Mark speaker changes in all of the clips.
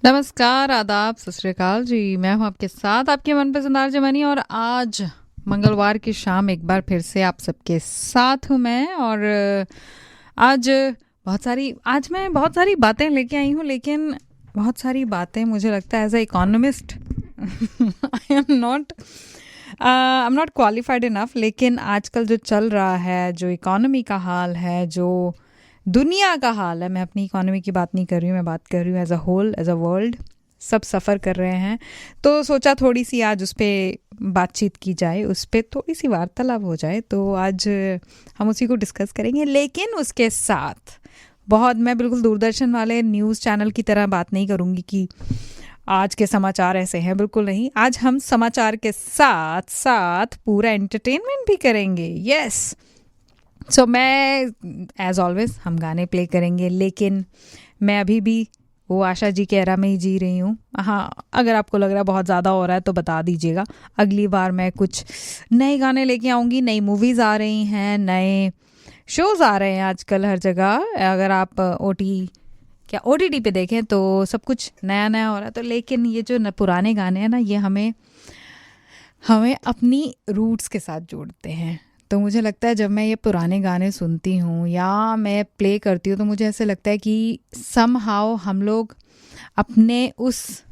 Speaker 1: नमस्कार, आदाब, सत श्री अकाल जी। मैं हूं आपके साथ आपके मनपसंद आरजे मनी और आज मंगलवार की शाम एक बार फिर से आप सबके साथ हूं मैं। और आज मैं बहुत सारी बातें लेके आई हूं, लेकिन बहुत सारी बातें मुझे लगता है as a economist I am not qualified enough. लेकिन आजकल जो चल रहा है, जो इकोनॉमी का हाल है, जो दुनिया का हाल है, मैं अपनी इकोनॉमी की बात नहीं कर रही हूँ, मैं बात कर रही हूँ as a whole, as a world. सब सफ़र कर रहे हैं, तो सोचा थोड़ी सी आज उस पर बातचीत की जाए, उस पर थोड़ी सी वार्तालाप हो जाए। तो आज हम उसी को डिस्कस करेंगे, लेकिन उसके साथ मैं बिल्कुल दूरदर्शन वाले न्यूज़ चैनल की तरह बात नहीं करूँगी कि आज के समाचार ऐसे हैं, बिल्कुल नहीं। आज हम समाचार के साथ साथ पूरा एंटरटेनमेंट भी करेंगे। यस, सो मैं एज ऑलवेज हम गाने प्ले करेंगे, लेकिन मैं अभी भी वो आशा जी के एरा में ही जी रही हूँ। हाँ, अगर आपको लग रहा है बहुत ज़्यादा हो रहा है तो बता दीजिएगा। अगली बार मैं कुछ नए गाने लेके आऊँगी, नई मूवीज़ आ रही हैं, नए शोज़ आ रहे हैं आजकल हर जगह। अगर आप OTT पे देखें तो सब कुछ नया नया हो रहा है। तो लेकिन ये जो पुराने गाने हैं ना, ये हमें अपनी रूट्स के साथ जोड़ते हैं। तो मुझे लगता है जब मैं ये पुराने गाने सुनती हूँ या मैं प्ले करती हूँ तो मुझे ऐसे लगता है कि समहाउ हम लोग अपने उस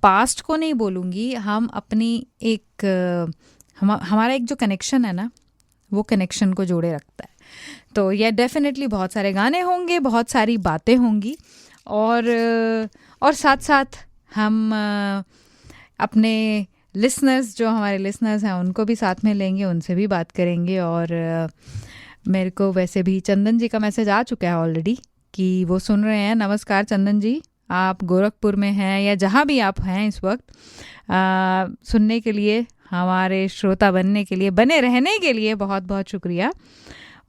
Speaker 1: पास्ट को नहीं बोलूँगी, हम अपनी हमारा एक जो कनेक्शन है ना, वो कनेक्शन को जोड़े रखता है। तो ये डेफिनेटली बहुत सारे गाने होंगे, बहुत सारी बातें होंगी, और साथ साथ हम अपने लिसनर्स, जो हमारे लिसनर्स हैं, उनको भी साथ में लेंगे, उनसे भी बात करेंगे। और मेरे को वैसे भी चंदन जी का मैसेज आ चुका है ऑलरेडी कि वो सुन रहे हैं। नमस्कार चंदन जी, आप गोरखपुर में हैं या जहाँ भी आप हैं इस वक्त, सुनने के लिए, हमारे श्रोता बनने के लिए, बने रहने के लिए बहुत बहुत शुक्रिया।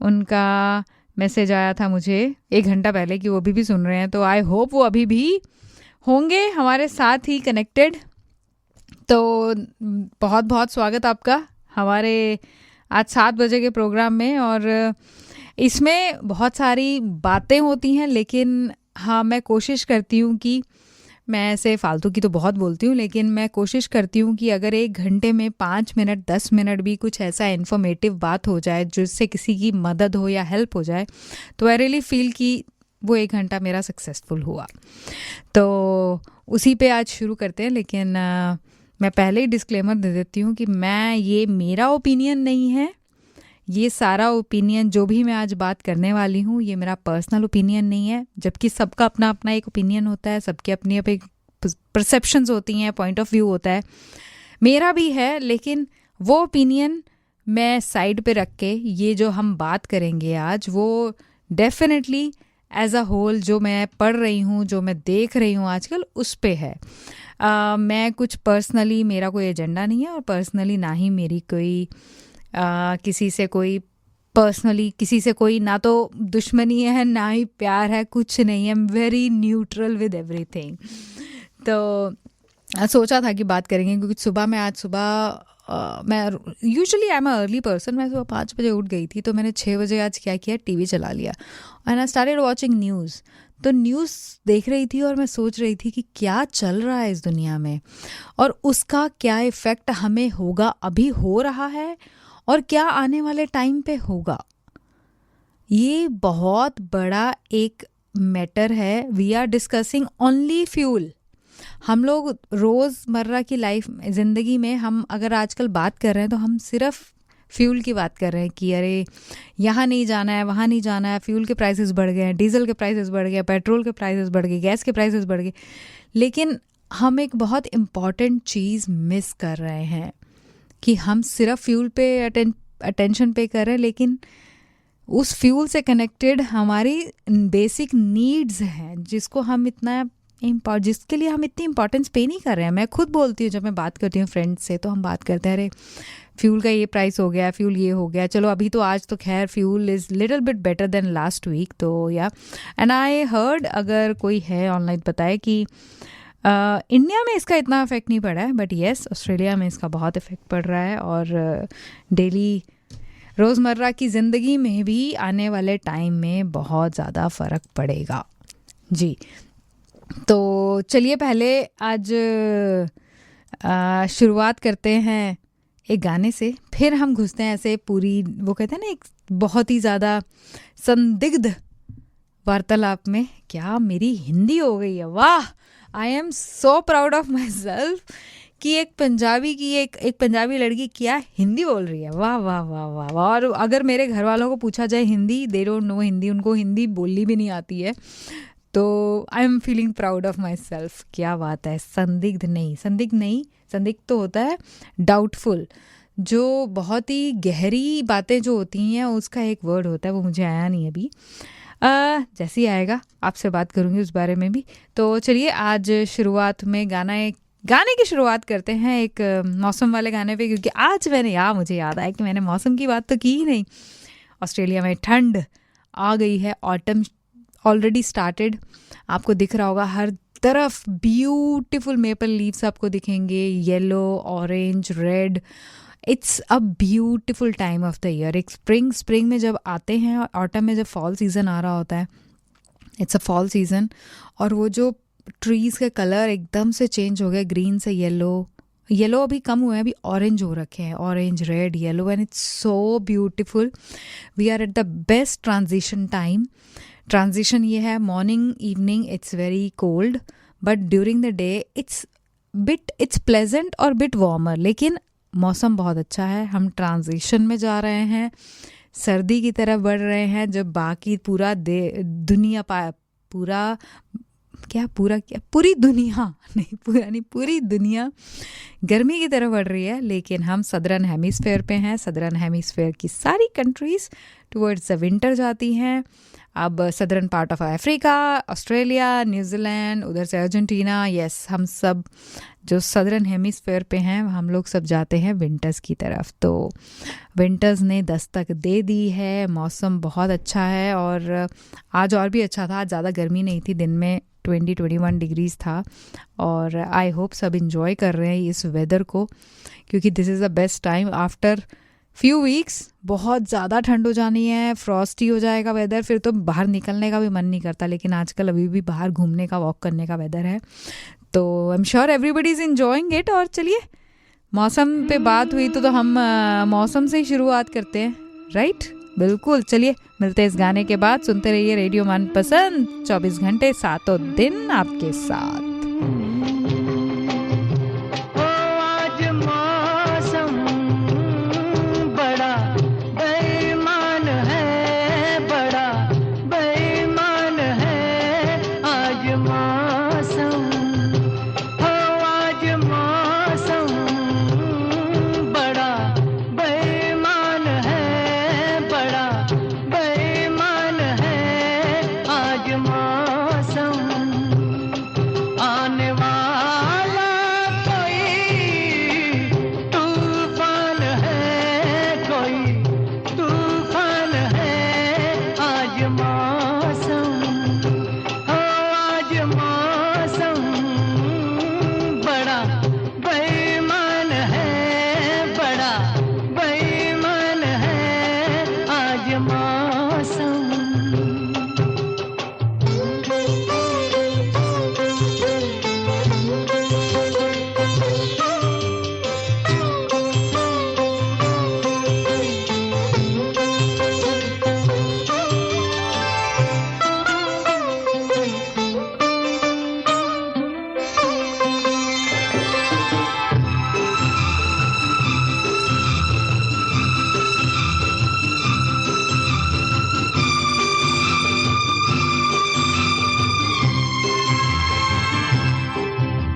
Speaker 1: उनका मैसेज आया था मुझे 1 घंटा पहले कि वो अभी भी सुन रहे हैं, तो आई होप वो अभी भी होंगे हमारे साथ ही कनेक्टेड। तो बहुत बहुत स्वागत आपका हमारे आज 7 बजे के प्रोग्राम में। और इसमें बहुत सारी बातें होती हैं, लेकिन हाँ, मैं कोशिश करती हूँ कि मैं ऐसे फालतू की तो बहुत बोलती हूँ, लेकिन मैं कोशिश करती हूँ कि अगर 1 घंटे में 5 मिनट 10 मिनट भी कुछ ऐसा इन्फॉर्मेटिव बात हो जाए जिससे किसी की मदद हो या हेल्प हो जाए, तो आई रियली फील कि वो 1 घंटा मेरा सक्सेसफुल हुआ। तो उसी पे आज शुरू करते हैं। लेकिन मैं पहले ही डिस्क्लेमर दे देती हूँ कि ये मेरा ओपिनियन नहीं है। ये सारा ओपिनियन, जो भी मैं आज बात करने वाली हूँ, ये मेरा पर्सनल ओपिनियन नहीं है। जबकि सबका अपना अपना एक ओपिनियन होता है, सबके अपनी अपनी परसेप्शंस होती हैं, पॉइंट ऑफ व्यू होता है, मेरा भी है। लेकिन वो ओपिनियन मैं साइड पे रख के ये जो हम बात करेंगे आज, वो डेफिनेटली एज अ होल जो मैं पढ़ रही हूँ, जो मैं देख रही हूँ आजकल, उस पे है। मैं कुछ पर्सनली, मेरा कोई एजेंडा नहीं है, और पर्सनली ना ही मेरी कोई किसी से कोई ना तो दुश्मनी है ना ही प्यार है, कुछ नहीं है। I am very neutral with everything. तो सोचा था कि बात करेंगे, क्योंकि आज सुबह मैं usually I am a early person. मैं सुबह 5 बजे उठ गई थी, तो मैंने 6 बजे आज क्या किया, टीवी चला लिया and I started watching news. तो न्यूज़ देख रही थी और मैं सोच रही थी कि क्या चल रहा है इस दुनिया में, और उसका क्या इफ़ेक्ट हमें होगा, अभी हो रहा है, और क्या आने वाले टाइम पे होगा। ये बहुत बड़ा एक मैटर है। We are discussing only fuel. हम लोग रोज़मर्रा की लाइफ, ज़िंदगी में हम अगर आजकल बात कर रहे हैं तो हम सिर्फ फ्यूल की बात कर रहे हैं कि अरे यहाँ नहीं जाना है, वहाँ नहीं जाना है, फ्यूल के प्राइसेस बढ़ गए हैं, डीजल के प्राइसेस बढ़ गए, पेट्रोल के प्राइसेस बढ़ गए, गैस के प्राइसेस बढ़ गए। लेकिन हम एक बहुत इम्पॉर्टेंट चीज़ मिस कर रहे हैं कि हम सिर्फ फ्यूल पे अटेंशन पे कर रहे हैं, लेकिन उस फ्यूल से कनेक्टेड हमारी बेसिक नीड्स हैं जिसके लिए हम इतनी इम्पोर्टेंस पे नहीं कर रहे हैं। मैं खुद बोलती हूँ, जब मैं बात करती हूँ फ्रेंड्स से, तो हम बात करते हैं अरे फ्यूल का ये प्राइस हो गया, फ्यूल ये हो गया, चलो अभी तो आज तो खैर fuel is little bit better than last week. तो या एंड आई हर्ड, अगर कोई है ऑनलाइन बताए कि इंडिया में इसका इतना इफेक्ट नहीं पड़ा है, बट येस ऑस्ट्रेलिया में इसका बहुत इफेक्ट पड़ रहा है। और डेली रोज़मर्रा की ज़िंदगी में भी आने वाले टाइम में बहुत ज़्यादा फ़र्क पड़ेगा जी। तो चलिए पहले आज शुरुआत करते हैं एक गाने से, फिर हम घुसते हैं ऐसे पूरी, वो कहते हैं ना, एक बहुत ही ज़्यादा संदिग्ध वार्तालाप में। क्या मेरी हिंदी हो गई है, वाह! I am so proud of my self कि एक पंजाबी लड़की क्या हिंदी बोल रही है, वाह वाह वाह वाह वाह। और अगर मेरे घर वालों को पूछा जाए Hindi, they don't know Hindi, उनको हिंदी बोलनी भी नहीं आती है। तो I am feeling proud of my self. क्या बात है। संदिग्ध नहीं, संदिग्ध तो होता है डाउटफुल, जो बहुत ही गहरी बातें जो होती हैं उसका एक वर्ड होता है, वो मुझे आया नहीं अभी, जैसे ही आएगा आपसे बात करूँगी उस बारे में भी। तो चलिए आज शुरुआत में गाने की शुरुआत करते हैं एक मौसम वाले गाने पे, क्योंकि आज मुझे याद आया कि मैंने मौसम की बात तो की ही नहीं। ऑस्ट्रेलिया में ठंड आ गई है, ऑटम ऑलरेडी स्टार्टेड। आपको दिख रहा होगा हर तरफ ब्यूटीफुल मेपल लीव्स आपको दिखेंगे, yellow, orange, red. It's a beautiful time of the year. एक स्प्रिंग में जब आते हैं और ऑटम में जब फॉल सीज़न आ रहा होता है, इट्स अ फॉल सीज़न, और वो जो ट्रीज़ के कलर एकदम से चेंज हो गए, ग्रीन से येलो अभी कम हुए हैं, अभी ऑरेंज हो रखे हैं, orange, red, yellow, and it's so beautiful. We are at the best transition time. Transition ये है, morning evening it's very cold, but during the day it's pleasant और बिट वार्मर, लेकिन मौसम बहुत अच्छा है। हम ट्रांजिशन में जा रहे हैं, सर्दी की तरफ बढ़ रहे हैं, जब बाकी पूरी दुनिया गर्मी की तरफ बढ़ रही है, लेकिन हम सदर्न हेमिस्फेयर पे हैं। सदर्न हेमिस्फेयर की सारी कंट्रीज़ टुवर्ड्स द विंटर जाती हैं। अब southern part of Africa, Australia, New Zealand, उधर से अर्जेंटीना, यस, हम सब जो सदर्न हेमिस्फेयर पे हैं हम लोग सब जाते हैं विंटर्स की तरफ। तो विंटर्स ने दस्तक दे दी है, मौसम बहुत अच्छा है, और आज और भी अच्छा था। आज ज़्यादा गर्मी नहीं थी, दिन में 20-21 डिग्रीज़ था, और आई होप सब इंजॉय कर रहे हैं इस वेदर को, क्योंकि this is the best time. After few weeks बहुत ज़्यादा ठंड हो जानी है, फ्रॉस्टी हो जाएगा वेदर, फिर तो बाहर निकलने का भी मन नहीं करता, लेकिन आजकल अभी भी बाहर घूमने का, वॉक करने का वेदर है। तो आई am sure everybody is enjoying it. और चलिए, मौसम पे बात हुई तो हम मौसम से ही शुरुआत करते हैं, राइट? बिल्कुल। चलिए मिलते हैं इस गाने के बाद। सुनते रहिए रेडियो मनपसंद, 24 घंटे 7 दिन आपके साथ।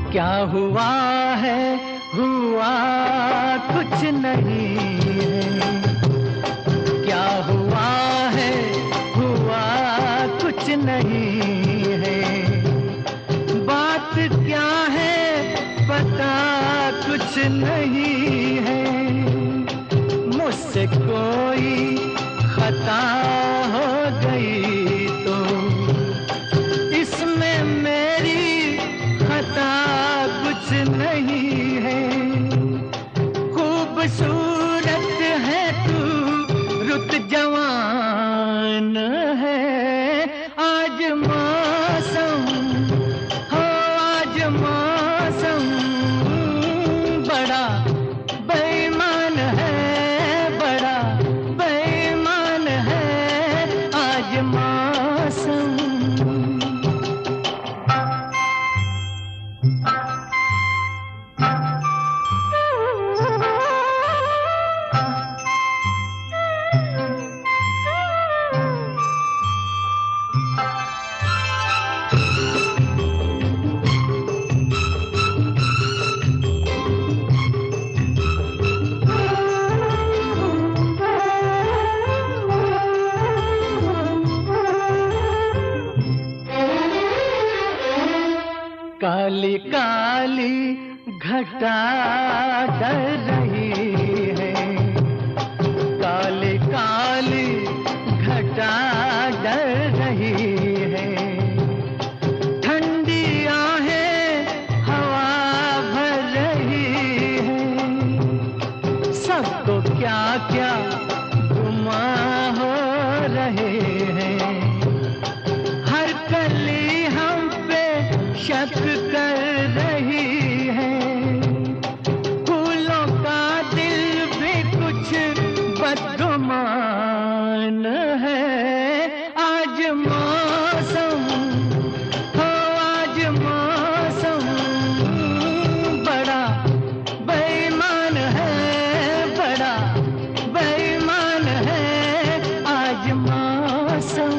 Speaker 2: क्या हुआ है, हुआ कुछ नहीं है। क्या हुआ है, हुआ कुछ नहीं है। बात क्या है, पता कुछ नहीं है। मुझसे कोई खता हो गई तो इसमें मेरी खता कुछ नहीं है। खूबसूरत है तू, काली काली घटा डर रही है, काली काली घटा डर रही है, ठंडी आहें हवा भर रही है, सबको क्या क्या गुमा हो रहे हैं, हर कली हम पे शक कर रही है, फूलों का दिल भी कुछ बदगुमान है, आज मौसम हो आज मौसम बड़ा बेईमान है, बड़ा बेईमान है आज मौसम।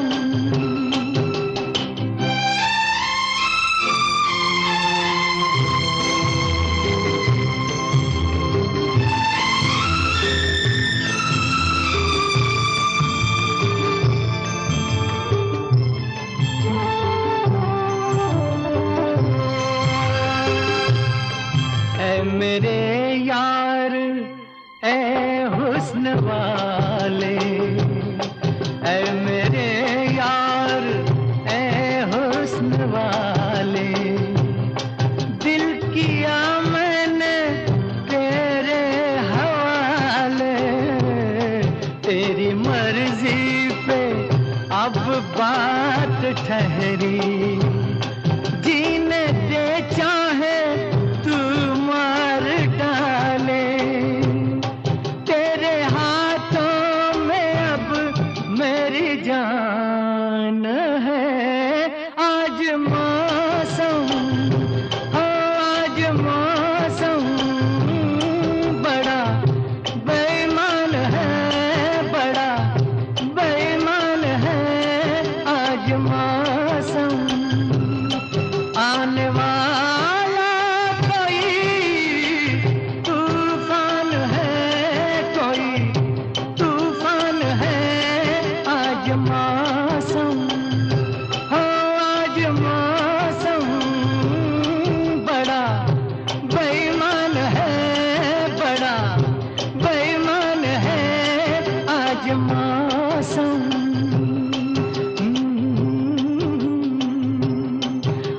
Speaker 2: ऐ मेरे यार ऐ हुस्न वाले, ऐ मेरे यार ऐ हुस्न वाले, दिल किया मैंने तेरे हवाले, तेरी मर्जी पे अब बात ठहरी, जीने दे चाहे तू मार डाले, तेरे हाथों में अब मेरी जान है, आज मौसम हो आज मौसम बड़ा बेईमान है, बड़ा बेईमान है आज मौसम। आने वाला कोई तूफान है, कोई तूफान है आज मौसम हो आज मौसम बड़ा बेईमान है, बड़ा बेईमान है आज मौसम,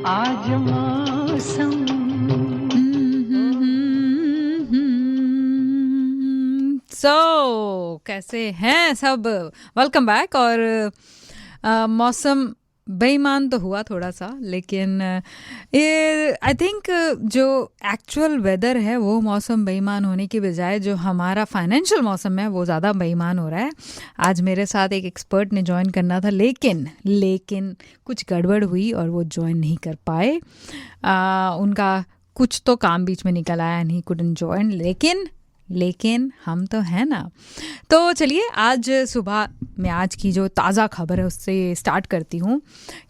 Speaker 2: आज मौसम।
Speaker 1: सो कैसे हैं सब? Welcome back. और मौसम बेईमान तो हुआ थोड़ा सा, लेकिन ये आई थिंक जो एक्चुअल वेदर है वो मौसम बेईमान होने की बजाय जो हमारा फाइनेंशियल मौसम है वो ज़्यादा बेईमान हो रहा है। आज मेरे साथ एक एक्सपर्ट ने ज्वाइन करना था, लेकिन कुछ गड़बड़ हुई और वो ज्वाइन नहीं कर पाए। उनका कुछ तो काम बीच में निकल आया, नहीं कुडंट ज्वाइन, लेकिन हम तो हैं ना। तो चलिए आज सुबह मैं आज की जो ताज़ा खबर है उससे स्टार्ट करती हूँ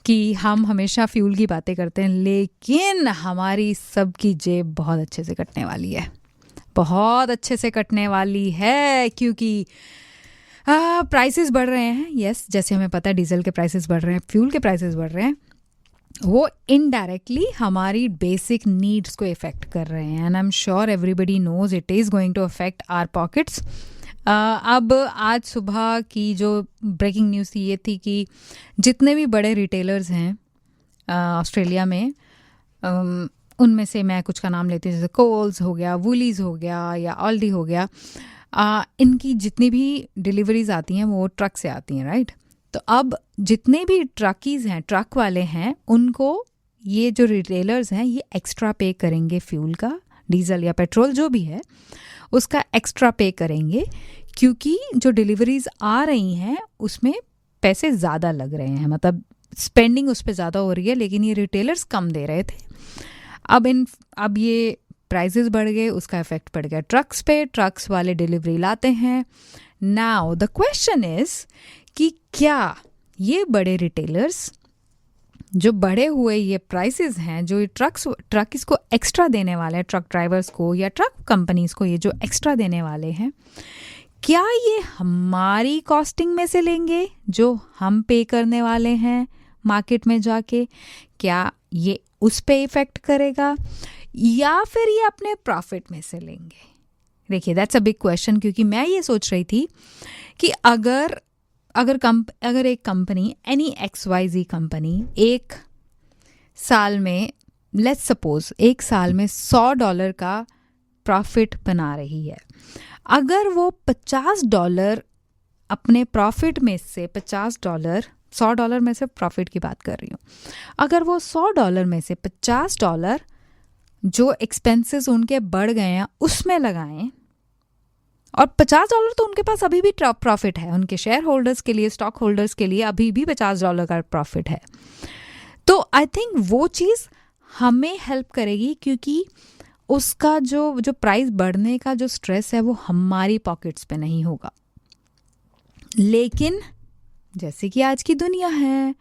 Speaker 1: कि हम हमेशा फ्यूल की बातें करते हैं, लेकिन हमारी सबकी जेब बहुत अच्छे से कटने वाली है, बहुत अच्छे से कटने वाली है, क्योंकि प्राइसेस बढ़ रहे हैं। यस, जैसे हमें पता है डीजल के प्राइसेस बढ़ रहे हैं, फ्यूल के प्राइसेस बढ़ रहे हैं, वो इनडायरेक्टली हमारी बेसिक नीड्स को इफ़ेक्ट कर रहे हैं, and I am sure everybody knows it is going to affect our pockets. अब आज सुबह की जो ब्रेकिंग न्यूज़ थी ये थी कि जितने भी बड़े रिटेलर्स हैं ऑस्ट्रेलिया में, उनमें से मैं कुछ का नाम लेती हूँ, जैसे कोल्स हो गया, वूलीज़ हो गया या ऑल्डी हो गया, इनकी जितनी भी डिलीवरीज आती हैं वो ट्रक से आती हैं, राइट। तो अब जितने भी ट्रकीज़ हैं, ट्रक वाले हैं, उनको ये जो रिटेलर्स हैं ये एक्स्ट्रा पे करेंगे, फ्यूल का, डीजल या पेट्रोल जो भी है उसका एक्स्ट्रा पे करेंगे, क्योंकि जो डिलीवरीज आ रही हैं उसमें पैसे ज़्यादा लग रहे हैं, मतलब स्पेंडिंग उस पर ज़्यादा हो रही है, लेकिन ये रिटेलर्स कम दे रहे थे। अब ये प्राइसेस बढ़ गए, उसका इफेक्ट पड़ गया ट्रक्स पे, ट्रक्स वाले डिलीवरी लाते हैं। नाउ द क्वेश्चन इज़ कि क्या ये बड़े रिटेलर्स जो बढ़े हुए ये प्राइसेस हैं, जो ट्रक इसको एक्स्ट्रा देने वाले हैं, ट्रक ड्राइवर्स को या ट्रक कंपनीज को ये जो एक्स्ट्रा देने वाले हैं, क्या ये हमारी कॉस्टिंग में से लेंगे जो हम पे करने वाले हैं मार्केट में जाके? क्या ये उस पे इफ़ेक्ट करेगा, या फिर ये अपने प्रॉफिट में से लेंगे? देखिए, दैट्स अ बिग क्वेश्चन, क्योंकि मैं ये सोच रही थी कि अगर एक कंपनी, एनी XYZ कंपनी, एक साल में, लेट्स सपोज एक साल में $100 का प्रॉफिट बना रही है, अगर वो $50 अपने प्रॉफिट में से $100 में से प्रॉफिट की बात कर रही हूँ, अगर वो $100 में से $50 जो एक्सपेंसेस उनके बढ़ गए हैं उसमें लगाएं, और $50 तो उनके पास अभी भी प्रॉफिट है, उनके शेयर होल्डर्स के लिए, स्टॉक होल्डर्स के लिए अभी भी $50 का प्रॉफिट है, तो आई थिंक वो चीज़ हमें हेल्प करेगी, क्योंकि उसका जो प्राइस बढ़ने का जो स्ट्रेस है वो हमारी पॉकेट्स पे नहीं होगा। लेकिन जैसे कि आज की दुनिया है,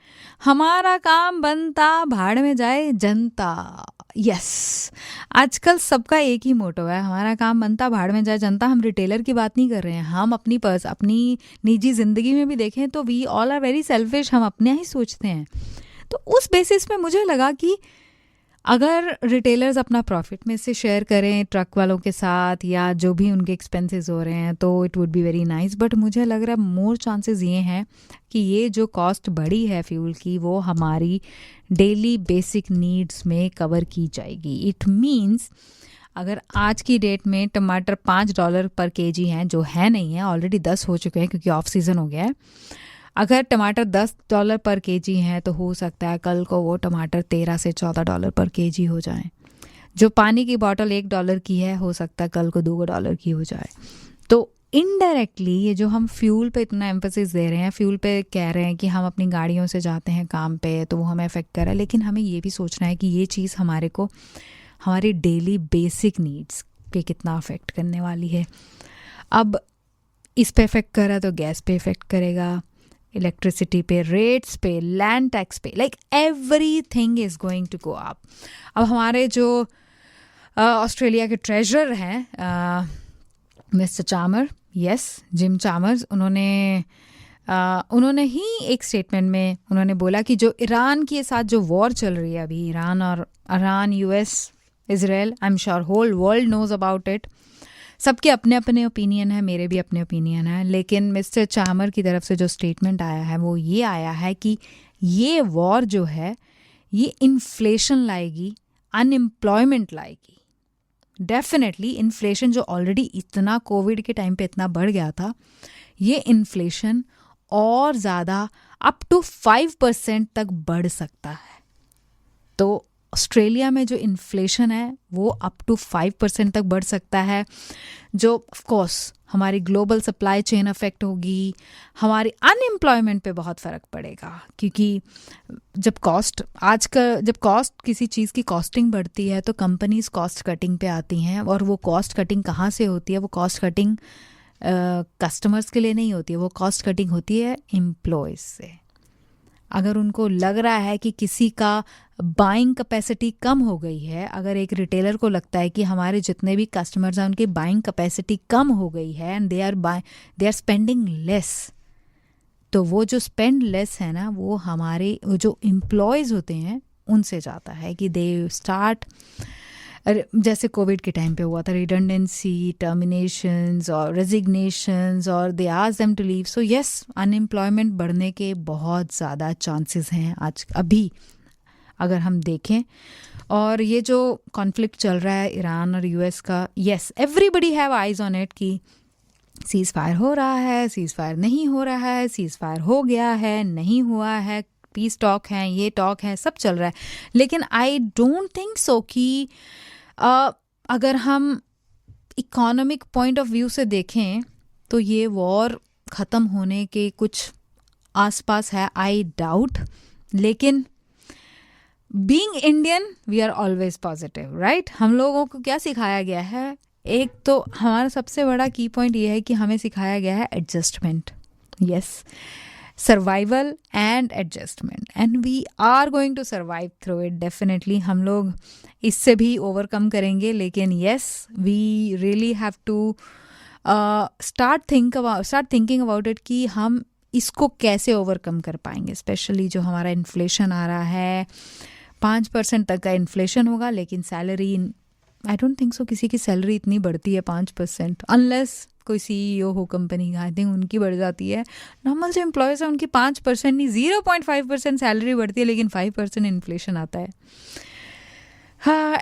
Speaker 1: हमारा काम बनता भाड़ में जाए जनता। यस, आजकल सबका एक ही मोटो है, हमारा काम बनता भाड़ में जाए जनता। हम रिटेलर की बात नहीं कर रहे हैं, हम अपनी निजी ज़िंदगी में भी देखें तो we all are very selfish, हम अपने ही सोचते हैं। तो उस बेसिस पे मुझे लगा कि अगर रिटेलर्स अपना प्रॉफिट में से शेयर करें ट्रक वालों के साथ, या जो भी उनके एक्सपेंसेस हो रहे हैं, तो it would be very nice. But मुझे लग रहा है मोर चांसेस ये हैं कि ये जो कॉस्ट बढ़ी है फ्यूल की, वो हमारी डेली बेसिक नीड्स में कवर की जाएगी। इट मीन्स अगर आज की डेट में टमाटर $5 पर केजी हैं, जो है नहीं है, ऑलरेडी 10 हो चुके हैं क्योंकि ऑफ सीज़न हो गया है, अगर टमाटर $10 पर केजी हैं तो हो सकता है कल को वो टमाटर $13 से $14 पर केजी हो जाएं। जो पानी की बॉटल $1 की है, हो सकता है कल को $2 की हो जाए। तो इनडायरेक्टली ये जो हम फ्यूल पे इतना एम्फेसिस दे रहे हैं, फ्यूल पे कह रहे हैं कि हम अपनी गाड़ियों से जाते हैं काम पे तो वो हमें अफेक्ट कर रहा है, लेकिन हमें ये भी सोचना है कि ये चीज़ हमारे को हमारी डेली बेसिक नीड्स पे कितना अफेक्ट करने वाली है। अब इस पे इफेक्ट कर रहा है तो गैस पे इफेक्ट करेगा, इलेक्ट्रिसिटी पे, रेट्स पे, लैंड टैक्स पे, like everything is going to go up. अब हमारे जो ऑस्ट्रेलिया के ट्रेजरर हैं mister Chalmer, yes Jim Chalmers, उन्होंने ही एक स्टेटमेंट में उन्होंने बोला कि जो ईरान के साथ जो वॉर चल रही है अभी, Iran US Israel, I am sure whole world knows about it. सबके अपने अपने ओपिनियन है, मेरे भी अपने ओपिनियन है, लेकिन मिस्टर चामर की तरफ से जो स्टेटमेंट आया है वो ये आया है कि ये वॉर जो है ये इन्फ्लेशन लाएगी, अनएम्प्लॉयमेंट लाएगी। डेफिनेटली इन्फ्लेशन जो ऑलरेडी इतना कोविड के टाइम पे इतना बढ़ गया था, ये इन्फ्लेशन और ज़्यादा अप टू 5% तक बढ़ सकता है। तो ऑस्ट्रेलिया में जो इन्फ्लेशन है वो अप टू 5% तक बढ़ सकता है, जो ऑफ कोर्स हमारी ग्लोबल सप्लाई चेन अफेक्ट होगी, हमारी अनएम्प्लॉयमेंट पे बहुत फ़र्क पड़ेगा। क्योंकि जब कॉस्ट किसी चीज़ की कॉस्टिंग बढ़ती है तो कंपनीज कॉस्ट कटिंग पे आती हैं, और वो कॉस्ट कटिंग कहाँ से होती है? वो कॉस्ट कटिंग कस्टमर्स के लिए नहीं होती है, वो कॉस्ट कटिंग होती है एम्प्लॉयज़ से। अगर उनको लग रहा है कि किसी का बाइंग कैपेसिटी कम हो गई है, अगर एक रिटेलर को लगता है कि हमारे जितने भी कस्टमर्स हैं उनकी बाइंग कैपेसिटी कम हो गई है and they are spending less, तो वो जो स्पेंड लेस है ना, वो हमारे वो जो एम्प्लॉयज़ होते हैं उनसे जाता है कि दे स्टार्ट, जैसे कोविड के टाइम पे हुआ था, रिडंडेंसी, टर्मिनेशंस और रेजिग्नेशंस, और they ask them to leave. So yes, unemployment बढ़ने के बहुत ज़्यादा चांसेस हैं आज अभी अगर हम देखें। और ये जो कॉन्फ्लिक्ट चल रहा है ईरान और US का, yes everybody have eyes on it कि सीज़ फायर हो रहा है, सीज़ फायर नहीं हो रहा है, सीज़ फायर हो गया है, नहीं हुआ है, पीस टॉक हैं, ये टॉक है, सब चल रहा है। लेकिन आई डोंट थिंक सो कि अगर हम इकोनॉमिक पॉइंट ऑफ व्यू से देखें तो ये वॉर ख़त्म होने के कुछ आसपास है, आई डाउट। लेकिन being Indian we are always positive, right? हम लोगों को क्या सिखाया गया है? एक तो हमारा सबसे बड़ा की पॉइंट ये है कि हमें सिखाया गया है adjustment, yes, survival and adjustment, and we are going to survive through it. Definitely हम लोग इससे भी ओवरकम करेंगे, लेकिन yes we really have to start thinking about it कि हम इसको कैसे ओवरकम कर पाएंगे, स्पेशली जो हमारा इन्फ्लेशन आ रहा है, 5% तक का इन्फ्लेशन होगा, लेकिन salary I don't think so किसी की सैलरी इतनी बढ़ती है 5%, अनलेस कोई CEO हो कंपनी का, आई थिंक उनकी बढ़ जाती है। नॉर्मल जो एम्प्लॉयज़ हैं उनकी 5% नहीं 0.5% सैलरी बढ़ती है, लेकिन 5% इन्फ्लेशन आता है। हाँ,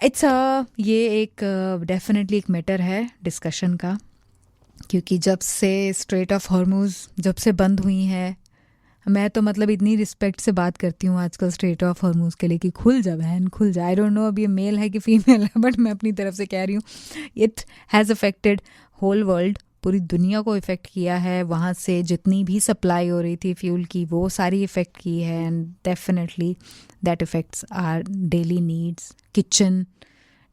Speaker 1: ये एक डेफिनेटली एक मैटर है डिस्कशन का, क्योंकि जब से स्ट्रेट ऑफ हॉर्मुज़ जब से बंद हुई है, मैं तो मतलब इतनी रिस्पेक्ट से बात करती हूँ आजकल स्ट्रेट ऑफ हॉर्मुज़ के लिए कि खुल जा बहन खुल जा। आई डोंट नो अब ये मेल है कि फीमेल है, बट मैं अपनी तरफ से कह रही हूँ it has affected whole world, पूरी दुनिया को इफ़ेक्ट किया है। वहाँ से जितनी भी सप्लाई हो रही थी फ्यूल की वो सारी इफ़ेक्ट की है, and definitely that effects are daily needs, kitchen,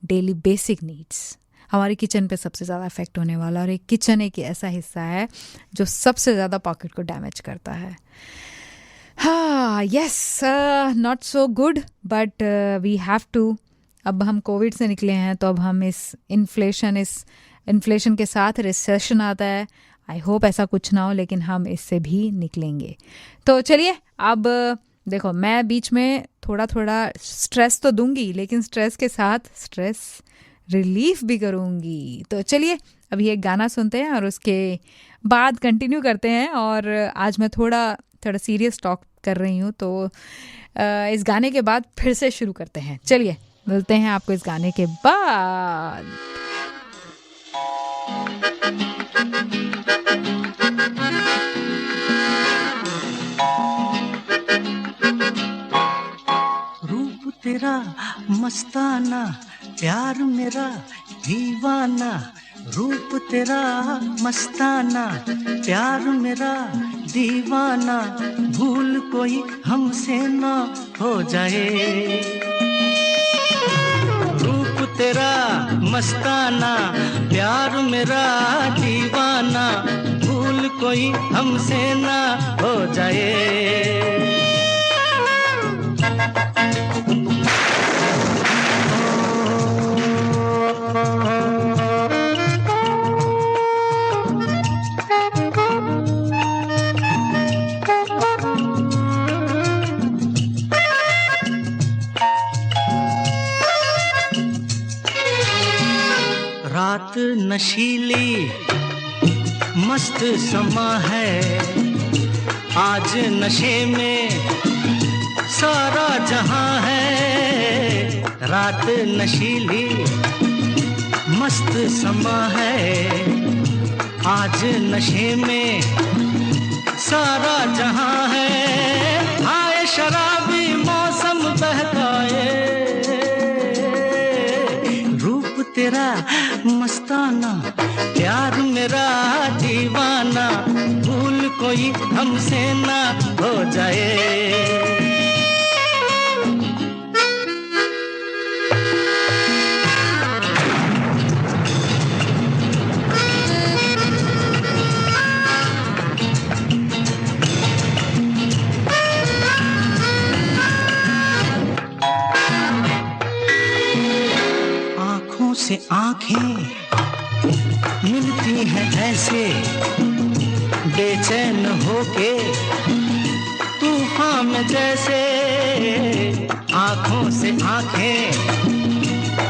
Speaker 1: daily basic needs. हमारी किचन पे सबसे ज़्यादा इफ़ेक्ट होने वाला, और एक किचन एक ऐसा हिस्सा है जो सबसे ज़्यादा पॉकेट को डैमेज करता है। हाँ, yes, not so good, but we have to. अब हम कोविड से निकले हैं, तो अब हम इस इन्फ्लेशन के साथ रिसेशन आता है। आई होप ऐसा कुछ ना हो, लेकिन हम इससे भी निकलेंगे। तो चलिए, अब देखो, मैं बीच में थोड़ा थोड़ा स्ट्रेस तो दूंगी, लेकिन स्ट्रेस के साथ स्ट्रेस रिलीफ भी करूंगी। तो चलिए अभी एक गाना सुनते हैं और उसके बाद कंटिन्यू करते हैं। और आज मैं थोड़ा सीरियस टॉक कर रही हूँ, तो इस गाने के बाद फिर से शुरू करते हैं। चलिए मिलते हैं आपको इस गाने के बाद।
Speaker 2: रूप तेरा मस्ताना, प्यार मेरा दीवाना। रूप तेरा मस्ताना, प्यार मेरा दीवाना। भूल कोई हमसे ना हो जाए। रूप तेरा मस्ताना, प्यार मेरा दीवाना। भूल कोई हमसे ना हो जाए। रात नशीली मस्त समा है, आज नशे में सारा जहां है। रात नशीली मस्त समा है, आज नशे में सारा जहां है। हाय शराबी मौसम बहकाए। रूप तेरा मस्ताना, प्यार मेरा दीवाना। भूल कोई हमसे ना हो जाए। आँखों से आँखें मिलती हैं ऐसे, बेचैन होके तूफान में जैसे। आँखों से आँखें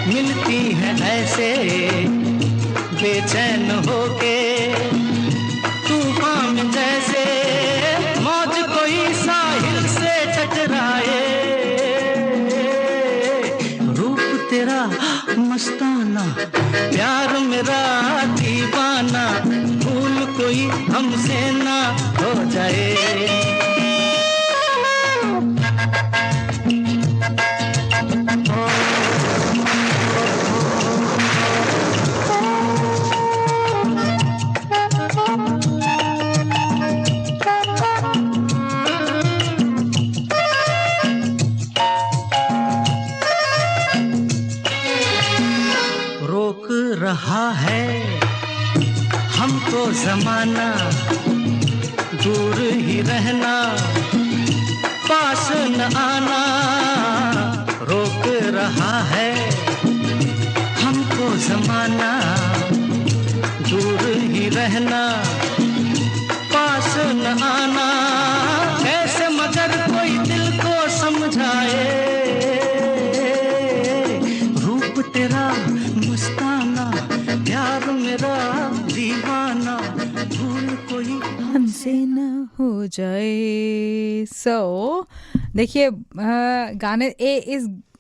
Speaker 2: मिलती हैं ऐसे, बेचैन होके तूफान में जैसे। मौज कोई साहिल से टकराए। रूप तेरा मस्ताना, प्यार मेरा दीवाना। भूल कोई हमसे ना हो जाए। रोक रहा है हमको ज़माना, दूर ही रहना, पास न आना। रोक रहा है हमको ज़माना, दूर ही रहना, पास न आना। कैसे मगर कोई दिल को समझाए।
Speaker 1: जाए। सो देखिए गाने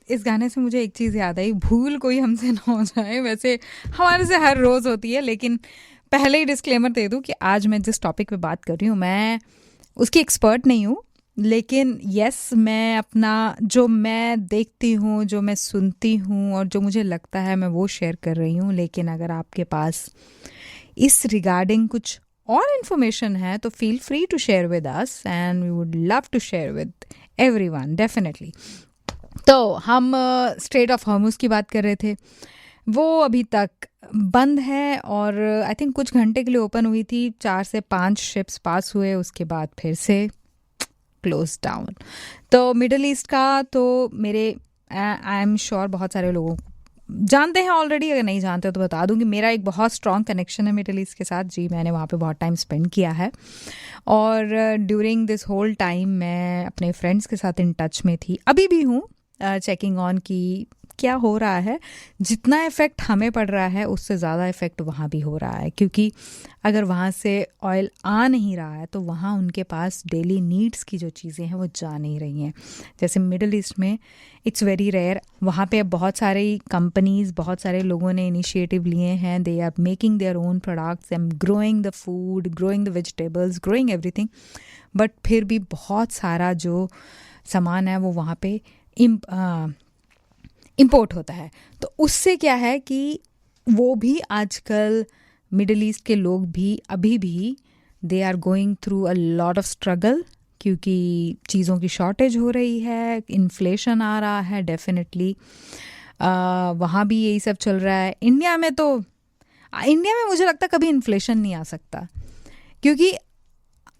Speaker 1: इस गाने से मुझे एक चीज़ याद आई, भूल कोई हमसे ना हो जाए। वैसे हमारे से हर रोज़ होती है, लेकिन पहले ही डिस्क्लेमर दे दूं कि आज मैं जिस टॉपिक पे बात कर रही हूँ मैं उसकी एक्सपर्ट नहीं हूँ, लेकिन यस मैं अपना जो मैं देखती हूँ, जो मैं सुनती हूँ और जो मुझे लगता है मैं वो शेयर कर रही हूँ। लेकिन अगर आपके पास इस रिगार्डिंग कुछ और इन्फॉर्मेशन है तो feel free to share with us and we would love to share with everyone definitely. तो हम स्ट्रेट ऑफ हॉर्मुज़ की बात कर रहे थे, वो अभी तक बंद है और आई थिंक कुछ घंटे के लिए ओपन हुई थी, 4 से 5 शिप्स पास हुए, उसके बाद फिर से क्लोज डाउन। तो मिडल ईस्ट का तो मेरे आई एम श्योर बहुत सारे लोगों जानते हैं ऑलरेडी, अगर नहीं जानते तो बता दूं कि मेरा एक बहुत स्ट्रॉन्ग कनेक्शन है मिडल ईस्ट के साथ। जी मैंने वहाँ पे बहुत टाइम स्पेंड किया है और ड्यूरिंग दिस होल टाइम मैं अपने फ्रेंड्स के साथ इन टच में थी, अभी भी हूँ, चेकिंग ऑन की क्या हो रहा है। जितना इफ़ेक्ट हमें पड़ रहा है उससे ज़्यादा इफ़ेक्ट वहाँ भी हो रहा है, क्योंकि अगर वहाँ से ऑयल आ नहीं रहा है तो वहाँ उनके पास डेली नीड्स की जो चीज़ें हैं वो जा नहीं रही हैं। जैसे मिडल ईस्ट में इट्स वेरी रेयर, वहाँ पे अब बहुत सारी कंपनीज़, बहुत सारे लोगों ने इनिशिएटिव लिए हैं, they are making their own products and growing the food, growing the vegetables, growing everything, but फिर भी बहुत सारा जो सामान है वो वहाँ पे इम्पोर्ट होता है। तो उससे क्या है कि वो भी आजकल मिडल ईस्ट के लोग भी अभी भी they are going through a lot of struggle, क्योंकि चीज़ों की शॉर्टेज हो रही है, इन्फ्लेशन आ रहा है डेफिनेटली। वहाँ भी यही सब चल रहा है। इंडिया में मुझे लगता है कभी इन्फ्लेशन नहीं आ सकता, क्योंकि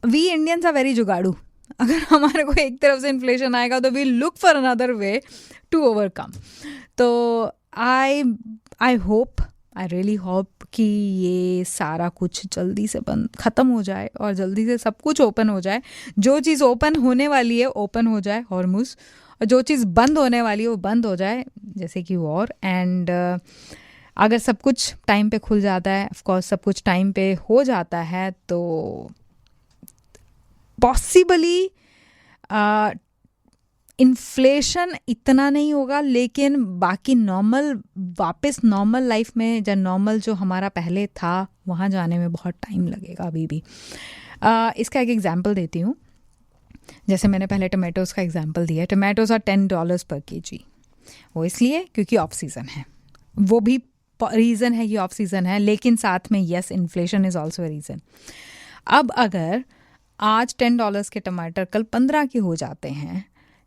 Speaker 1: वी इंडियंस आर वेरी जुगाड़ू। अगर हमारे को एक तरफ से इन्फ्लेशन आएगा तो we look for another way to overcome. तो आई रियली होप कि ये सारा कुछ जल्दी से ख़त्म हो जाए और जल्दी से सब कुछ ओपन हो जाए। जो चीज़ ओपन होने वाली है ओपन हो जाए हॉर्मुज़, और जो चीज़ बंद होने वाली है वो बंद हो जाए, जैसे कि वॉर। एंड अगर सब कुछ टाइम पे खुल जाता है, ऑफ कोर्स सब कुछ टाइम पे हो जाता है, तो पॉसिबली इन्फ्लेशन इतना नहीं होगा, लेकिन बाकी वापस नॉर्मल लाइफ में, जो नॉर्मल जो हमारा पहले था वहाँ जाने में बहुत टाइम लगेगा अभी भी। इसका एक एग्जांपल देती हूँ। जैसे मैंने पहले टमाटोज़ का एग्जांपल दिया, टमाटोज़ आर $10 पर kg। वो इसलिए क्योंकि ऑफ सीज़न है, वो भी रीज़न है कि ऑफ सीज़न है, लेकिन साथ में yes inflation is also a reason. अब अगर आज $10 के टमाटर कल 15 के हो जाते हैं,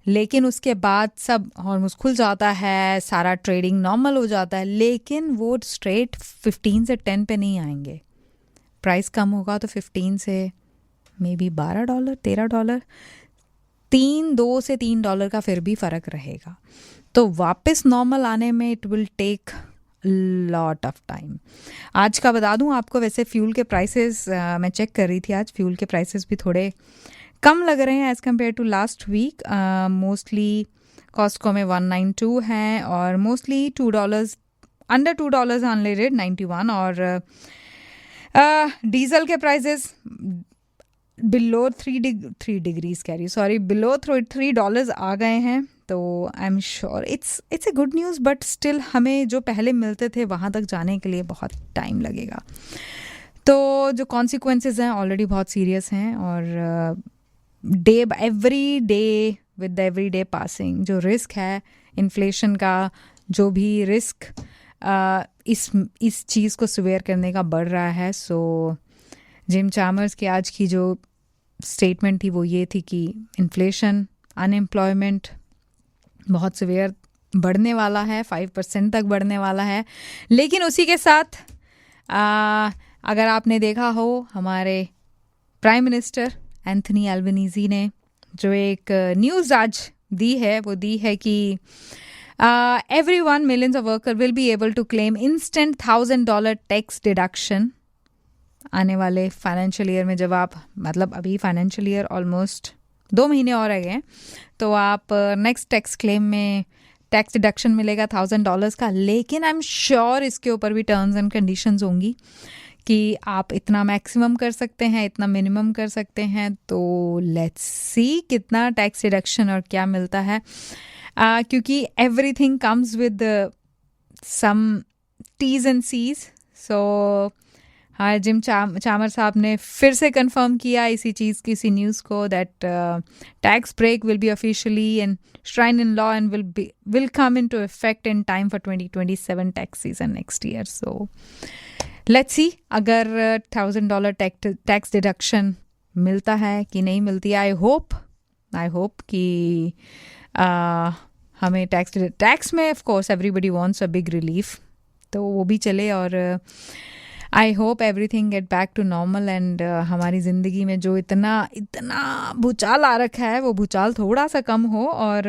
Speaker 1: लेकिन उसके बाद सब हॉर्मुज़ खुल जाता है, सारा ट्रेडिंग नॉर्मल हो जाता है, लेकिन वो स्ट्रेट 15 से 10 पे नहीं आएंगे। प्राइस कम होगा तो 15 से मे बी $12, $13, $2 से $3 का फिर भी फ़र्क रहेगा। तो वापस नॉर्मल आने में it will take lot of time. आज का बता दूं आपको, वैसे फ्यूल के प्राइसेस मैं चेक कर रही थी आज, फ्यूल के प्राइसेस भी थोड़े कम लग रहे हैं as compare to last week. Mostly Costco में 192 हैं और मोस्टली $2 अंडर $2 अनलेटेड 91, और डीजल के प्राइसेस बिलो बिलो $3 आ गए हैं। तो आई am sure it's a good news, but still हमें जो पहले मिलते थे वहाँ तक जाने के लिए बहुत टाइम लगेगा। तो जो कॉन्सिक्वेंसेस हैं ऑलरेडी बहुत सीरियस हैं, और एवरी डे पासिंग जो रिस्क है इन्फ्लेशन का, जो भी रिस्क इस चीज़ को स्वेयर करने का बढ़ रहा है। सो जिम चैमर्स की आज की जो स्टेटमेंट थी वो ये थी कि इन्फ्लेशन, अनएम्प्लॉयमेंट बहुत सिवियर बढ़ने वाला है, 5% तक बढ़ने वाला है। लेकिन उसी के साथ अगर आपने देखा हो, हमारे प्राइम मिनिस्टर एंथनी एल्बनीज़ी ने जो एक न्यूज़ आज दी है, वो दी है कि everyone, millions of workers will be able to claim instant $1,000 tax deduction आने वाले फाइनेंशियल ईयर में। जब आप, मतलब अभी फाइनेंशियल ईयर ऑलमोस्ट 2 महीने और रह गए, तो आप नेक्स्ट टैक्स क्लेम में टैक्स डिडक्शन मिलेगा $1,000 का। लेकिन आई एम श्योर इसके ऊपर भी टर्म्स एंड कंडीशंस होंगी कि आप इतना मैक्सिमम कर सकते हैं, इतना मिनिमम कर सकते हैं। तो लेट्स सी कितना टैक्स डिडक्शन और क्या मिलता है, क्योंकि everything comes with some T's and C's. So हाँ, जिम चामर साहब ने फिर से कंफर्म किया इसी चीज़ की, इसी न्यूज़ को, that tax break will be officially enshrined in law and will come into effect in time for 2027 tax season next year. So let's see अगर $1,000 टैक्स डिडक्शन मिलता है कि नहीं मिलती। आई होप कि हमें टैक्स में of course everybody wants a big relief, तो वो भी चले। और I hope everything get back to normal and हमारी ज़िंदगी में जो इतना भूचाल आ रखा है वो भूचाल थोड़ा सा कम हो। और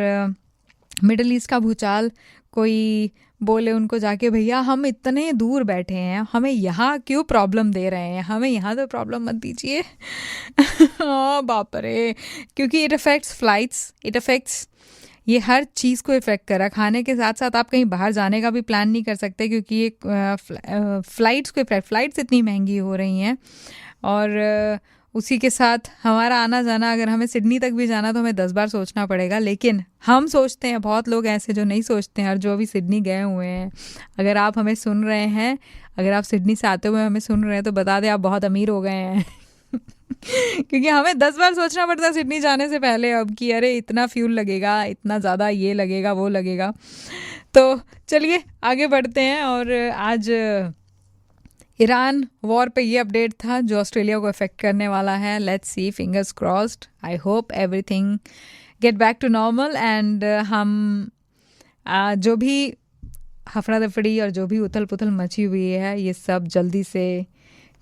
Speaker 1: मिडल ईस्ट का भूचाल, कोई बोले उनको जाके, भैया हम इतने दूर बैठे हैं, हमें यहाँ क्यों प्रॉब्लम दे रहे हैं, हमें यहाँ तो प्रॉब्लम मत दीजिए। बाप रे, क्योंकि it affects flights, it affects, ये हर चीज़ को इफ़ेक्ट करा। खाने के साथ साथ आप कहीं बाहर जाने का भी प्लान नहीं कर सकते, क्योंकि ये फ़्लाइट्स को इफ़ेक्ट, फ़्लाइट्स इतनी महंगी हो रही हैं। और उसी के साथ हमारा आना जाना, अगर हमें सिडनी तक भी जाना तो हमें 10 बार सोचना पड़ेगा। लेकिन हम सोचते हैं, बहुत लोग ऐसे जो नहीं सोचते हैं और जो अभी सिडनी गए हुए हैं। अगर आप हमें सुन रहे हैं, अगर आप सिडनी से आते हुए हमें सुन रहे हैं, तो बता दें आप बहुत अमीर हो गए हैं। क्योंकि हमें 10 बार सोचना पड़ता है सिडनी जाने से पहले अब कि अरे इतना फ्यूल लगेगा, इतना ज़्यादा ये लगेगा, वो लगेगा। तो चलिए आगे बढ़ते हैं। और आज ईरान वॉर पे ये अपडेट था जो ऑस्ट्रेलिया को अफेक्ट करने वाला है। Let's see, fingers crossed. I hope everything get back to normal and हम जो भी हफड़ा दफड़ी और जो भी उथल पुथल मची हुई है, ये सब जल्दी से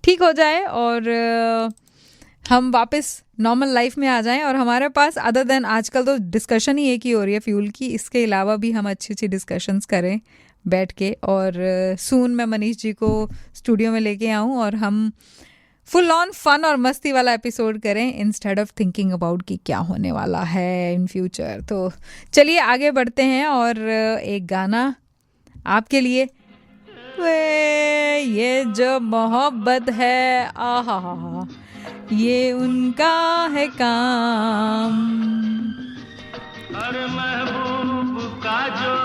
Speaker 1: ठीक हो जाए और हम वापस नॉर्मल लाइफ में आ जाएं। और हमारे पास अदर देन, आजकल तो डिस्कशन ही एक ही हो रही है फ्यूल की, इसके अलावा भी हम अच्छी अच्छी डिस्कशंस करें बैठ के। और सून मैं मनीष जी को स्टूडियो में लेके आऊँ और हम फुल ऑन फन और मस्ती वाला एपिसोड करें, इंस्टेड ऑफ थिंकिंग अबाउट कि क्या होने वाला है इन फ्यूचर। तो चलिए आगे बढ़ते हैं और एक गाना आपके लिए, वे ये जो मोहब्बत है, आहा ये उनका है काम।
Speaker 2: अरे महबूब का जो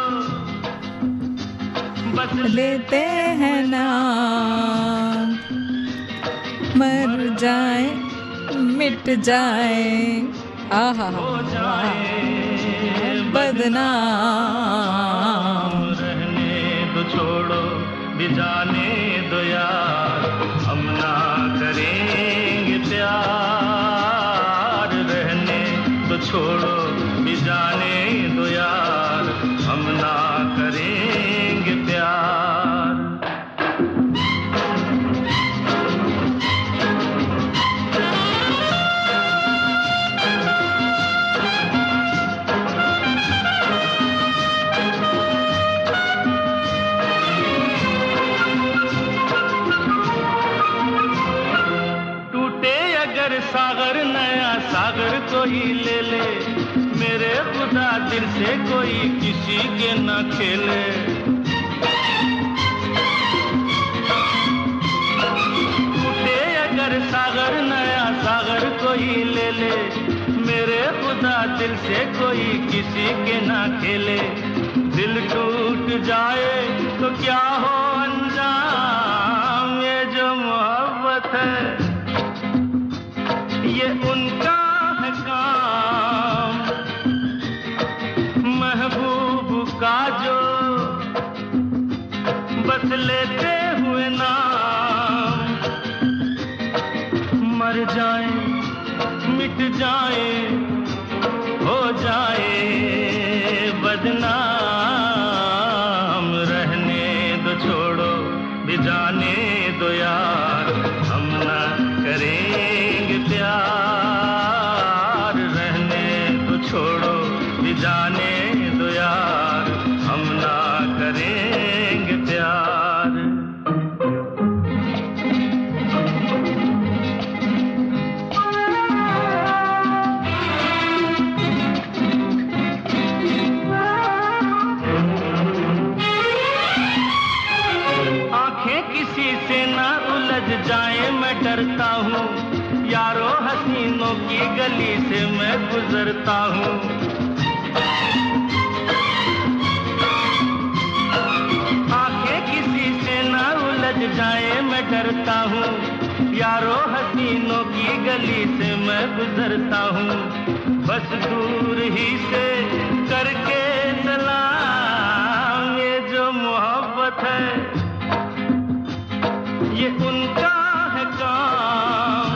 Speaker 2: बस
Speaker 1: लेते हैं नाम, मर जाए मिट जाए, आहा बदनाम।
Speaker 2: रहने दो, छोड़ो भी जाने दो यार, हम ना करेंगे प्यार। रहने दो, छोड़ो भी जाने दो यार, हम ना करेंगे प्यार। सागर नया सागर कोई ले ले, मेरे खुदा दिल से कोई किसी के न खेले। टूटे अगर सागर नया सागर कोई ले ले, मेरे खुदा दिल से कोई किसी के न खेले। दिल टूट जाए तो क्या हो अंजाम, ये जो मोहब्बत है ये उनका है काम। महबूब का जो बस लेते हुए नाम, मर जाए मिट जाए हो जाए बदनाम। रहने दो, छोड़ो भी जाने दो यार, हम ना करेंगे प्यार। रहने दो, छोड़ो भी जाने दो यार, हम ना करेंगे प्यार। आंखें किसी से ना उलझ करता हूँ, यारों हसीनों की गली से मैं गुजरता हूँ। आंखें किसी से ना उलझ जाए मैं डरता हूँ, यारों हसीनों की गली से मैं गुजरता हूँ। बस दूर ही से करके सलाम, ये जो मोहब्बत है ये उनका है काम,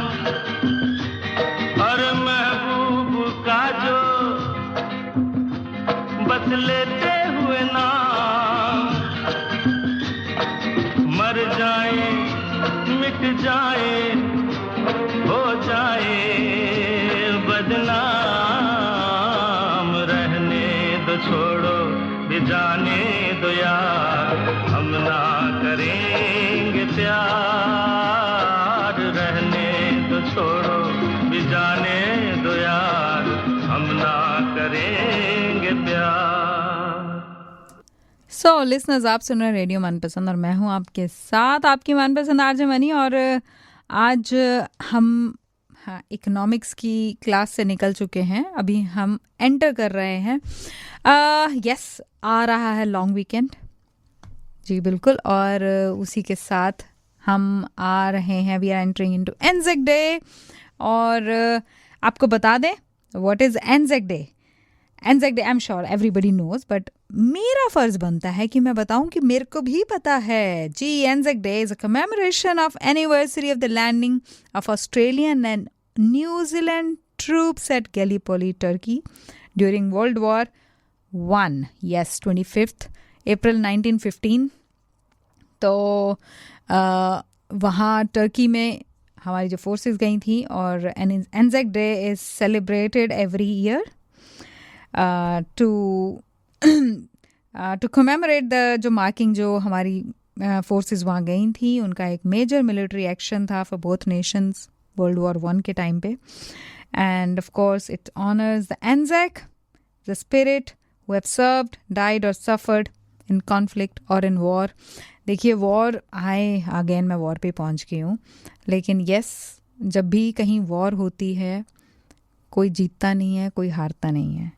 Speaker 2: और महबूब का जो बस लेते हुए नाम, मर जाए मिट जाए हो जाए बदनाम, रहने दो छोड़ो भी जाने दो यार, हम ना करेंगे प्यार। रहने दो छोड़ो भी जाने दो यार, हम ना करेंगे प्यार।
Speaker 1: सो लिसनर्स, आप सुन रहे हैं रेडियो मनपसंद और मैं हूं आपके साथ आपकी मनपसंद आरजे मनी। और आज हम इकोनॉमिक्स की क्लास से निकल चुके हैं, अभी हम एंटर कर रहे हैं। यस, आ रहा है लॉन्ग वीकेंड, जी बिल्कुल, और उसी के साथ हम आ रहे हैं, we are entering into Anzac Day. और आपको बता दें what is Anzac Day. Anzac Day I am sure everybody knows, but मेरा फर्ज बनता है कि मैं बताऊं कि मेरे को भी पता है। जी, Anzac day is a commemoration of anniversary of the landing of Australian and New Zealand troops at Gallipoli, Turkey during World War one. Yes, 25 April 1915। तो वहाँ टर्की में हमारी जो फोर्सेस गई थी, और Anzac day is celebrated every year to commemorate the जो marking जो हमारी फोर्सेस वहाँ गई थी, उनका एक मेजर मिलिट्री एक्शन था for both nations World War One के टाइम पे। And of course it honours the Anzac, the spirit who have served, died और सफर्ड इन कॉन्फ्लिक्ट और इन वॉर। देखिए, वॉर आए अगेन, मैं वॉर पे पहुँच गई हूँ, लेकिन यस, जब भी कहीं वॉर होती है कोई जीतता नहीं है, कोई हारता नहीं है।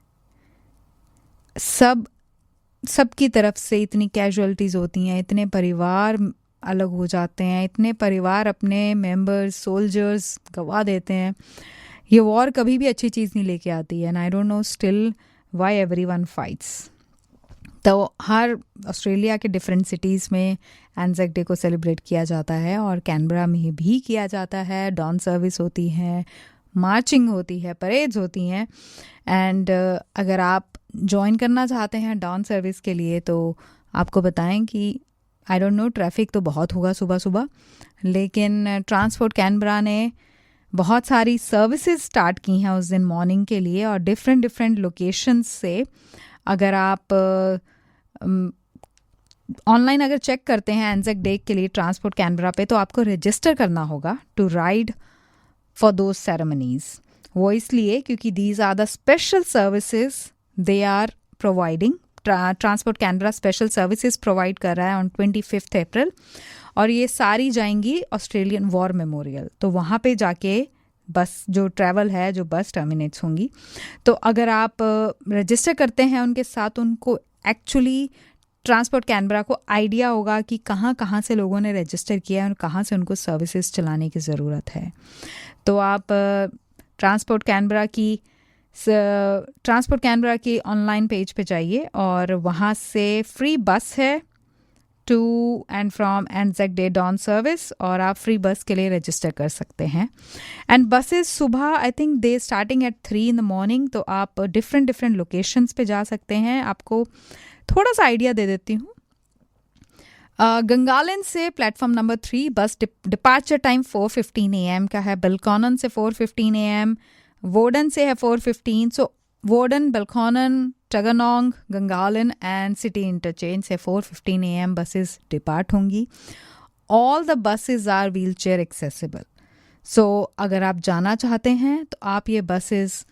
Speaker 1: सबकी तरफ से इतनी कैजुअलिटीज़ होती हैं, इतने परिवार अलग हो जाते हैं, इतने परिवार अपने मेंबर्स, सोल्जर्स गवा देते हैं। ये वॉर कभी भी अच्छी चीज़ नहीं लेके आती है, and I don't know still why everyone fights. तो हर ऑस्ट्रेलिया के डिफरेंट सिटीज़ में एनजेक डे को सेलिब्रेट किया जाता है, और कैनबरा में भी किया जाता है। डॉन सर्विस होती है, मार्चिंग होती है, परेड्स होती हैं। एंड अगर आप ज्वाइन करना चाहते हैं डॉन सर्विस के लिए, तो आपको बताएं कि आई डोंट नो, ट्रैफिक तो बहुत होगा सुबह सुबह, लेकिन ट्रांसपोर्ट कैनबरा ने बहुत सारी सर्विसेज स्टार्ट की हैं उस दिन मॉर्निंग के लिए, और डिफरेंट लोकेशंस से अगर आप ऑनलाइन अगर चेक करते हैं एनजेक डे के लिए ट्रांसपोर्ट कैनबरा पे, तो आपको रजिस्टर करना होगा to ride for those ceremonies. वो इसलिए क्योंकि these are the special services they are providing. Transport Canberra special services provide कर रहा है ऑन 25 अप्रैल, और ये सारी जाएंगी ऑस्ट्रेलियन वॉर मेमोरियल। तो वहाँ पे जाके बस जो ट्रैवल है, जो बस टर्मिनेट्स होंगी, तो अगर आप रजिस्टर करते हैं उनके साथ, उनको एक्चुअली ट्रांसपोर्ट कैनबरा को आइडिया होगा कि कहाँ कहाँ से लोगों ने रजिस्टर किया है और कहाँ से उनको सर्विसेज चलाने की ज़रूरत है। तो आप ट्रांसपोर्ट कैनबरा की ऑनलाइन पेज पे जाइए, और वहाँ से फ्री बस है to and from Anzac day dawn service, और आप फ्री बस के लिए रजिस्टर कर सकते हैं। एंड बसेस सुबह I think they starting at 3 in the morning, तो आप डिफरेंट लोकेशंस पे जा सकते हैं। आपको थोड़ा सा आइडिया दे देती हूँ। गंगालिन से प्लेटफॉर्म नंबर 3 बस डिपार्चर टाइम 4:15 AM का है। बिलकॉनन से 4:15 AM, वोडन से है 4:15। So Woden, Belconnen, Tuggeranong, Gungahlin and City Interchange से 4:15 AM बसेस डिपार्ट होंगी। All the buses are wheelchair accessible. So अगर आप जाना चाहते हैं तो आप ये बसेस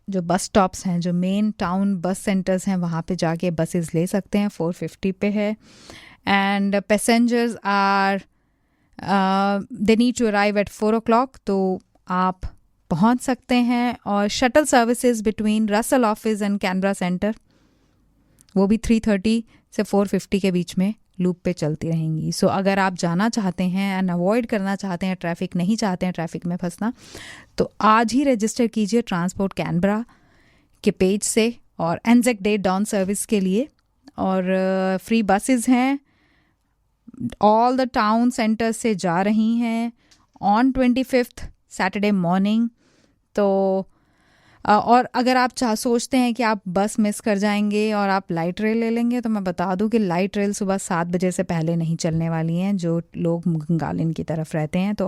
Speaker 1: जो बस स्टॉप्स हैं, जो मेन टाउन बस सेंटर्स हैं, वहाँ पे जाके बसेस ले सकते हैं। 450 पे है। And passengers are they need to arrive at 4 o'clock, तो आप पहुंच सकते हैं. और shuttle services between Russell Office and Canberra Centre, वो भी 3:30 से 4:50 के बीच में लूप पे चलती रहेंगी. सो अगर आप जाना चाहते हैं एंड अवॉइड करना चाहते हैं ट्रैफिक, नहीं चाहते हैं ट्रैफिक में फंसना, तो आज ही रजिस्टर कीजिए ट्रांसपोर्ट कैनबरा के पेज से और एनजेक डे डॉन सर्विस के लिए. और फ्री बसेस हैं, ऑल द टाउन सेंटर से जा रही हैं ऑन 25th सैटरडे मॉर्निंग. तो और अगर आप सोचते हैं कि आप बस मिस कर जाएंगे और आप लाइट रेल ले लेंगे, तो मैं बता दूं कि लाइट रेल सुबह 7 बजे से पहले नहीं चलने वाली हैं जो लोग गंगालिन की तरफ रहते हैं. तो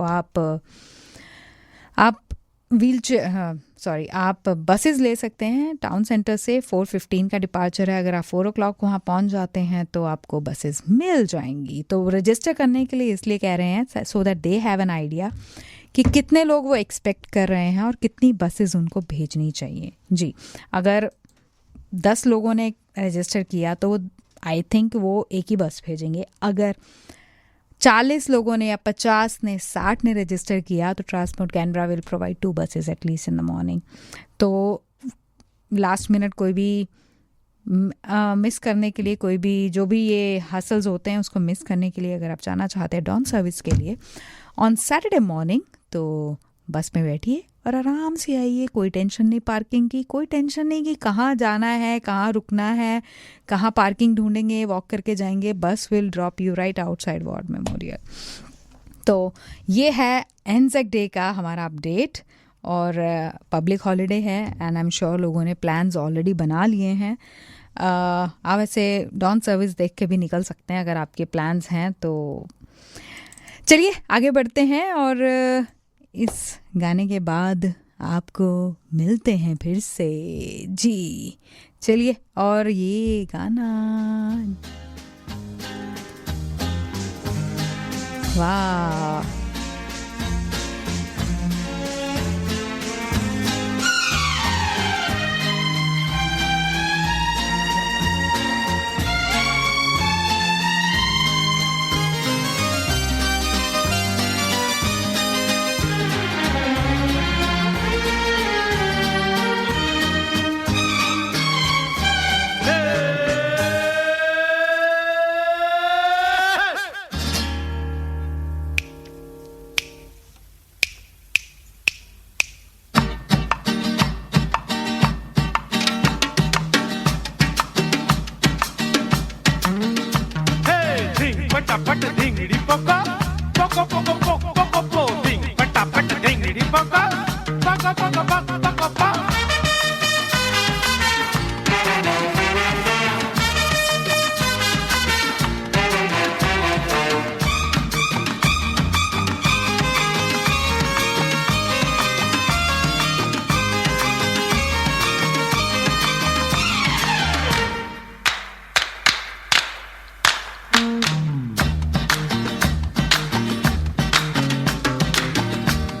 Speaker 1: आप बसेस ले सकते हैं टाउन सेंटर से. 4:15 का डिपार्चर है. अगर आप 4 o'clock वहाँ पहुँच जाते हैं तो आपको बसेस मिल जाएंगी. तो रजिस्टर करने के लिए इसलिए कह रहे हैं, so that they have an idea कि कितने लोग वो एक्सपेक्ट कर रहे हैं और कितनी बसेस उनको भेजनी चाहिए. जी, अगर 10 लोगों ने रजिस्टर किया तो आई थिंक वो एक ही बस भेजेंगे. अगर 40 लोगों ने या 50 ने 60 ने रजिस्टर किया तो transport Canberra will provide 2 buses at least in the morning. तो लास्ट मिनट कोई भी मिस करने के लिए, कोई भी जो भी ये हसल्स होते हैं उसको मिस करने के लिए अगर आप जाना चाहते हैं डॉन सर्विस के लिए ऑन सैटरडे मॉर्निंग, तो बस में बैठिए और आराम से आइए. कोई टेंशन नहीं पार्किंग की, कोई टेंशन नहीं कि कहाँ जाना है, कहाँ रुकना है, कहाँ पार्किंग ढूंढेंगे, वॉक करके जाएंगे. बस will drop you right outside war memorial. तो ये है एनजेक डे का हमारा अपडेट. और पब्लिक हॉलीडे है एंड आई एम श्योर लोगों ने प्लान्स ऑलरेडी बना लिए हैं. आप ऐसे डॉन सर्विस देख के भी निकल सकते हैं अगर आपके प्लान्स हैं. तो चलिए आगे बढ़ते हैं और इस गाने के बाद आपको मिलते हैं फिर से. जी चलिए, और ये गाना, वाह,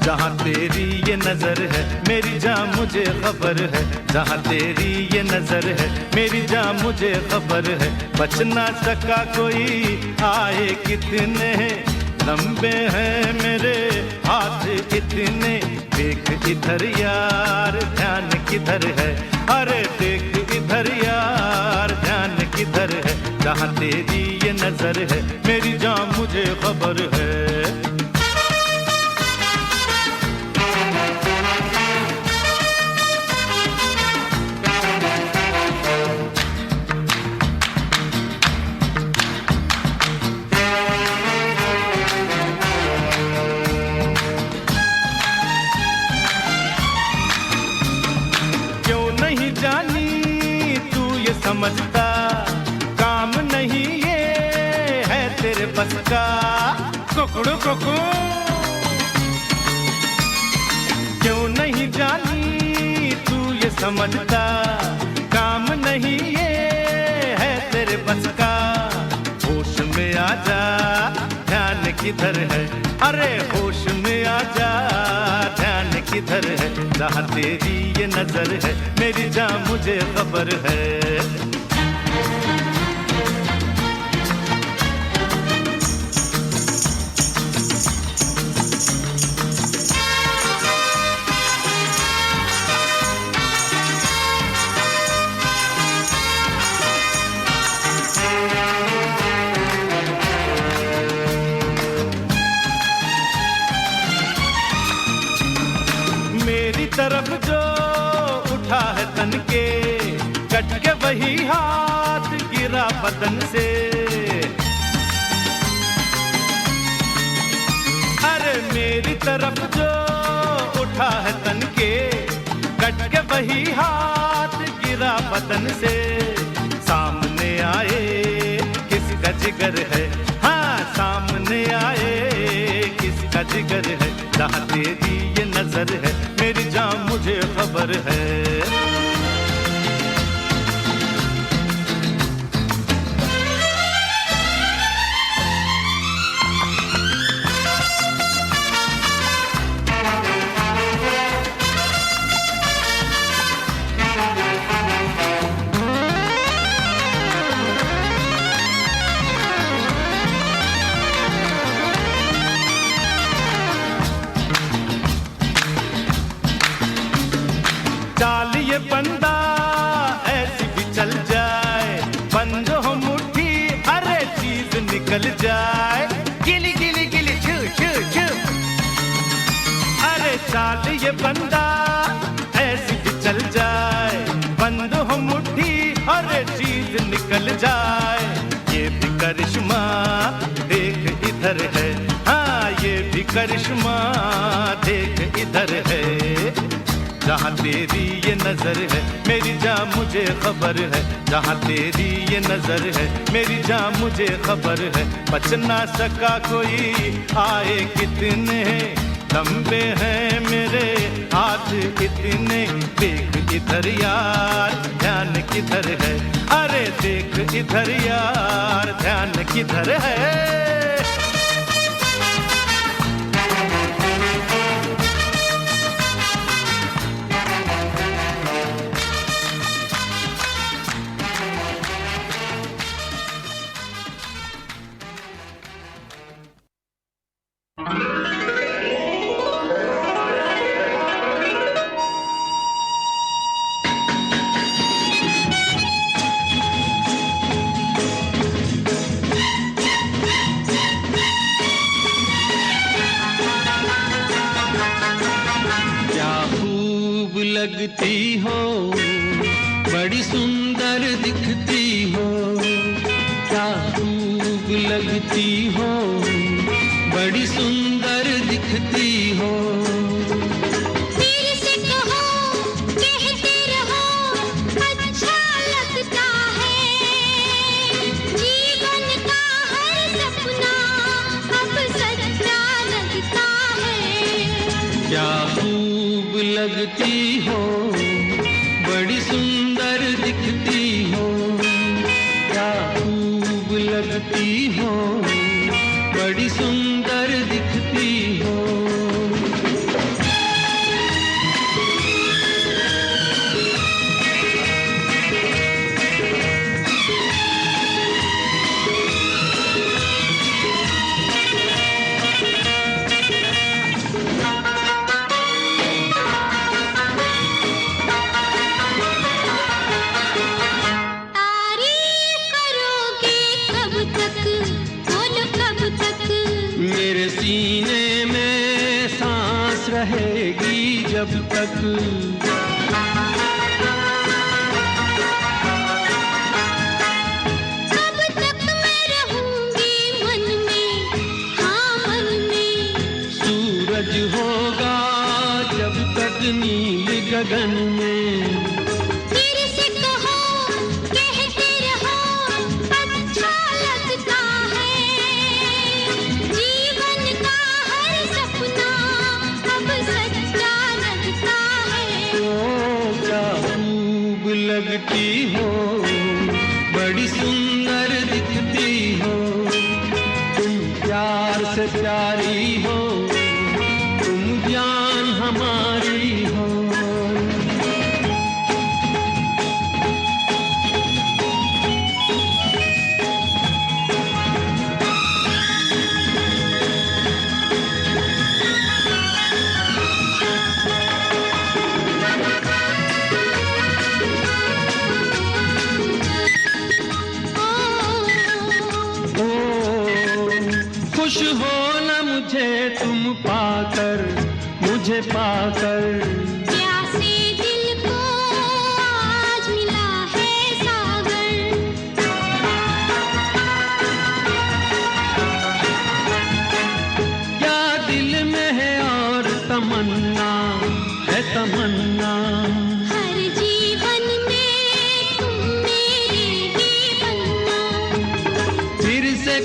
Speaker 2: जहाँ तेरी ये नजर है मेरी जान मुझे खबर है. जहाँ तेरी ये नजर है मेरी जान मुझे खबर है. बच ना सका कोई, आए कितने लंबे हैं मेरे हाथ कितने. देख इधर यार ध्यान किधर है, अरे देख इधर यार ध्यान किधर है. जहाँ तेरी ये नजर है मेरी जान मुझे खबर है. समझता काम नहीं ये है तेरे बस का. कुकड़ू कुकू क्यों नहीं जानी तू ये समझता काम नहीं ये है तेरे बस का. होश में आ जा ध्यान किधर है, अरे होश में आ जा ध्यान किधर है. जहाँ तेरी ये नजर है मेरी जान मुझे खबर है. कट के वही हाथ गिरा बदन से। अरे मेरी तरफ जो उठा है तन के, कट के वही हाथ गिरा बदन से। सामने आए किसका जिगर है, हाँ सामने आए किसका जिगर है। जहाँ तेरी ये नजर है मेरी जान मुझे खबर है। चाल ये बंदा ऐसी भी चल जाए, बंद हो मुट्ठी अरे चीज निकल जाए। गिली गिली गिली छू छू छू। अरे चाल ये बंदा ऐसी भी चल जाए, बंद हो मुट्ठी अरे चीज निकल जाए। ये भी करिश्मा देख इधर है, हाँ ये भी करिश्मा देख इधर है। जहाँ तेरी ये नजर है मेरी जान मुझे खबर है। जहाँ तेरी ये नजर है मेरी जान मुझे खबर है। बच ना सका कोई आए कितने लंबे हैं मेरे हाथ इतने। देख इधर यार ध्यान किधर है, अरे देख इधर यार ध्यान किधर है।
Speaker 3: लगती हो बड़ी सुंदर दिखती हो, क्या खूब लगती हो बड़ी सुंदर दिखती हो।
Speaker 4: फिर से कहो कहते रहो अच्छा लगता है, जीवन का हर सपना अब सच्चा लगता है।
Speaker 3: क्या खूब लगती हो बड़ी सुंदर दिखती हो, क्या खूब लगती हो बड़ी सुंदर दिखती हो। सीने में सांस रहेगी जब तक,
Speaker 4: तब तक मैं रहूंगी मन में, हाँ मन में।
Speaker 3: सूरज होगा जब तक नील गगन में।
Speaker 4: फिर से कहो कहते रहो अच्छा लगता है, जीवन का हर सपना अब सच्चा लगता है।
Speaker 3: ओ क्या खूब लगती हो बड़ी सुंदर दिखती हो, तुम प्यार से प्यारी हो, तुम जान हमारी हो। खुश हो न मुझे तुम पाकर, मुझे पाकर।
Speaker 4: प्यासे दिल को आज मिला है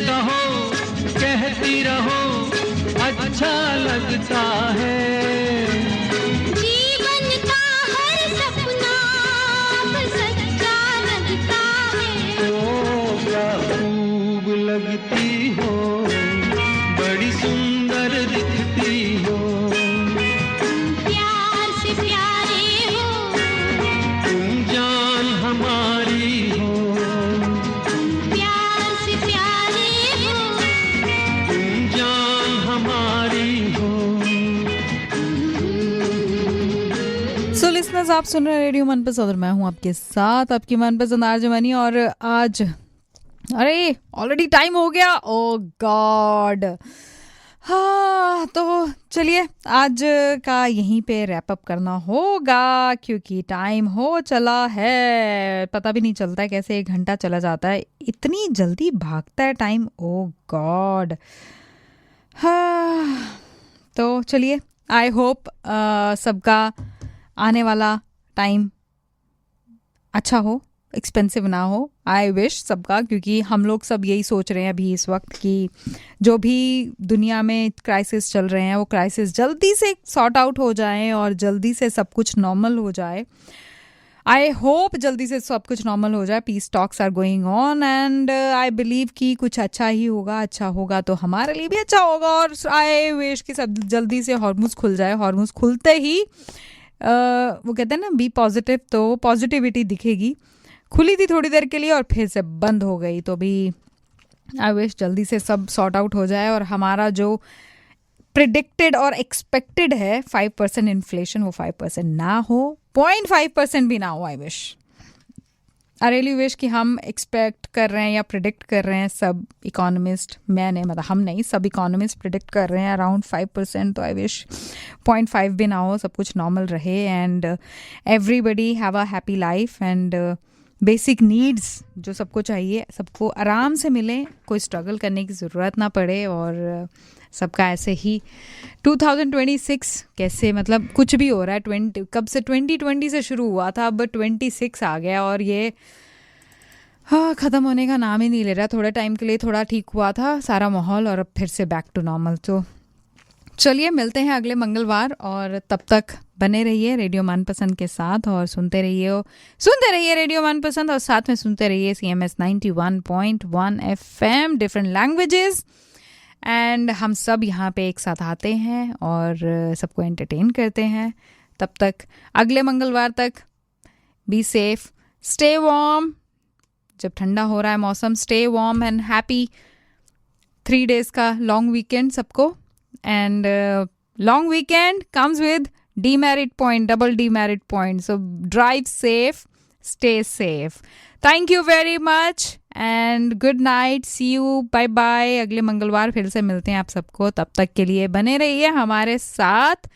Speaker 3: कहो कहती रहो अच्छा लगता है।
Speaker 4: जीवन का हर सपना अब सच्चा लगता है।
Speaker 3: ओ क्या खूब लगती हो, बड़ी सुंदर दिखती हो।
Speaker 4: प्यार से प्यारे हो,
Speaker 3: तुम जान हमारी हो।
Speaker 4: प्यार से प्यारे हो,
Speaker 3: तुम जान हमारी हो।
Speaker 1: सो लिसनर्स, आप सुन रहे हैं रेडियो मनपसंद और मैं हूं आपके साथ आपकी मनपसंद आरजे मनी। और आज अरे ऑलरेडी टाइम हो गया, ओ गॉड। हाँ, तो चलिए आज का यहीं पे रैप अप करना होगा क्योंकि टाइम हो चला है। पता भी नहीं चलता है कैसे 1 घंटा चला जाता है, इतनी जल्दी भागता है टाइम, ओ गॉड। हाँ, तो चलिए आई होप सबका आने वाला टाइम अच्छा हो, एक्सपेंसिव ना हो। आई विश सबका, क्योंकि हम लोग सब यही सोच रहे हैं अभी इस वक्त कि जो भी दुनिया में क्राइसिस चल रहे हैं वो क्राइसिस जल्दी से सॉर्ट आउट हो जाए और जल्दी से सब कुछ नॉर्मल हो जाए। आई होप जल्दी से सब कुछ नॉर्मल हो जाए। Peace talks are going on and I believe कि कुछ अच्छा ही होगा। अच्छा होगा तो हमारे लिए भी अच्छा होगा। और आई विश कि सब जल्दी से हॉर्मोन्स खुल जाए। हॉर्मोन्स खुलते ही वो कहते हैं ना बी पॉजिटिव, तो पॉजिटिविटी दिखेगी। खुली थी थोड़ी देर के लिए और फिर से बंद हो गई, तो भी आई विश जल्दी से सब सॉर्ट आउट हो जाए और हमारा जो प्रिडिक्टेड और एक्सपेक्टेड है 5% इन्फ्लेशन वो 5% ना हो, 0.5% भी ना हो। I wish, I really wish कि हम एक्सपेक्ट कर रहे हैं या प्रिडिक्ट कर रहे हैं सब इकोनॉमिस्ट, मैंने मतलब हम नहीं, सब इकोनॉमिस्ट प्रिडिक्ट कर रहे हैं अराउंड 5%। तो आई विश 0.5 भी ना हो, सब कुछ नॉर्मल रहे and everybody have a happy life and basic needs जो सबको चाहिए सबको आराम से मिले, कोई स्ट्रगल करने की ज़रूरत ना पड़े। और सबका ऐसे ही 2026 कैसे, मतलब कुछ भी हो रहा है। 20 कब से 2020 से शुरू हुआ था, अब 26 आ गया और ये हाँ ख़त्म होने का नाम ही नहीं ले रहा। थोड़े टाइम के लिए थोड़ा ठीक हुआ था सारा माहौल और अब फिर से बैक टू नॉर्मल। तो चलिए मिलते हैं अगले मंगलवार और तब तक बने रहिए रेडियो मनपसंद के साथ और सुनते रहिए रेडियो मनपसंद और साथ में सुनते रहिए CMS 91.1 FM different languages. And हम सब यहाँ पे एक साथ आते हैं और सबको एंटरटेन करते हैं। तब तक अगले मंगलवार तक बी सेफ, स्टे वार्म। जब ठंडा हो रहा है मौसम, stay warm and happy 3 days का लॉन्ग वीकेंड सबको। And long weekend comes with demerit point, double demerit point. So drive safe, stay safe. Thank you very much and good night. See you. Bye bye. अगले मंगलवार फिर से मिलते हैं आप सबको। तब तक के लिए बने रहिए हमारे साथ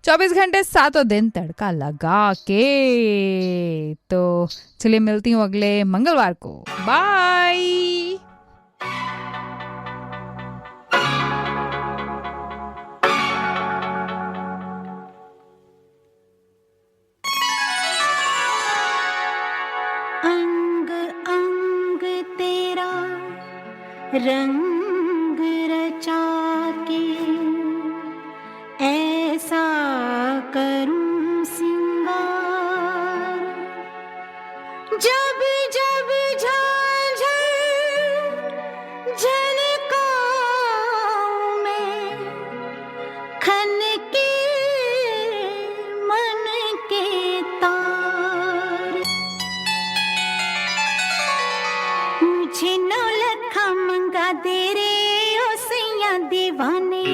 Speaker 1: 24 घंटे 7 दिन तड़का लगा के। तो चलिए मिलती हूँ अगले मंगलवार को। बाय।
Speaker 4: रंग रचा के ऐसा करूं सिंगार, जब जब झांझर झनकाऊं मैं, खन के मन के तार। मुझे नौलखा मंगा दे रे ओ सैया दीवाने।